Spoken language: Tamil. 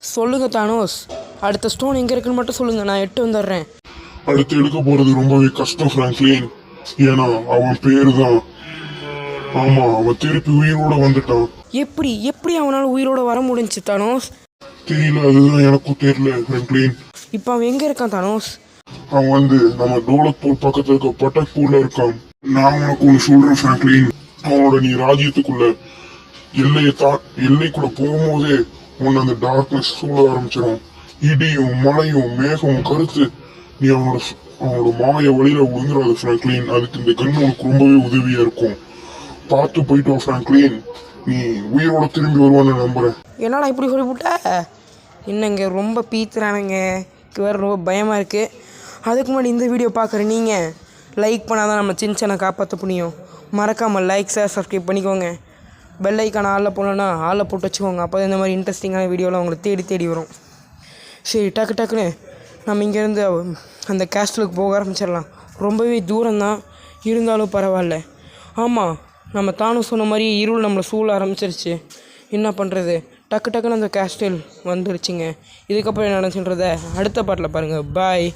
சொல்லுங்க தானோஸ், அடுத்த ஸ்டோன் எங்கே இருக்குன்னு மட்டும் சொல்லுங்க, நான் எட்டு வந்துடுறேன். அடுத்து எடுக்க போறது ரொம்பவே கஷ்டம் பிராங்க்லின். ஏன்னா அவன் பேரு தான். ஆமா, அவன் திருப்பி உயிரோட வந்துட்டான். எப்படி எப்படி அவனால் உயிரோட வர முடிஞ்சுச்சு தானோஸ்? தெரியல, அதுதான் எனக்கும் தெரியல பிராங்க்லின். இப்போ அவன் எங்கே இருக்கான் தானோஸ்? அவன் நம்ம டோலக்பூர் பக்கத்துல இருக்க பட்டக்பூர்ல இருக்கான். நான் உனக்கு ஒன்று சொல்றேன் பிராங்க்லின். அவனோட நீ ராஜ்யத்துக்குள்ள எல்லைக்குள்ள போகும்போதே உன்னை அந்த டார்க்னஸ் சூழ ஆரம்பிச்சிடும். இடியும் மழையும் மேகமும் கருத்து நீ அவனோட மாய வழியில விழுந்துடாது பிராங்க்லின். அதுக்கு இந்த கண் உனக்கு ரொம்பவே உதவியா இருக்கும். பார்த்து போயிட்டு வா பிராங்க்லின். நீ உயிரோட திரும்பி வருவான்னு நம்புறேன். என்னடா இப்படி சொல்லிவிட்ட? என்னங்க ரொம்ப பீத்துறானுங்க, வேறு ரொம்ப பயமாக இருக்குது. அதுக்கு முன்னாடி இந்த வீடியோ பார்க்குற நீங்கள் லைக் பண்ணால் தான் நம்ம சின்ன காப்பாற்ற முடியும். மறக்காமல் லைக் ஷேர் சப்ஸ்கிரைப் பண்ணிக்கோங்க. பெல் ஐக்கான ஆளில் போடலன்னா ஆளில் போட்டு வச்சுக்கோங்க. அப்போ இந்த மாதிரி இன்ட்ரெஸ்டிங்கான வீடியோலாம் உங்களை தேடி வரும். சரி, டக்குன்னு நம்ம இங்கேருந்து அந்த கேஸ்டலுக்கு போக ஆரம்பிச்சிடலாம். ரொம்பவே தூரம்தான், இருந்தாலும் பரவாயில்ல. ஆமாம், நம்ம தானும் சொன்ன மாதிரி இருள் நம்மளை சூழ ஆரம்பிச்சிருச்சு. என்ன பண்ணுறது? டக்குன்னு அந்த கேஸ்டல் வந்துருச்சுங்க. இதுக்கப்புறம் என்ன நடந்துச்சுன்றதை அடுத்த பாட்டில் பாருங்கள். பாய்.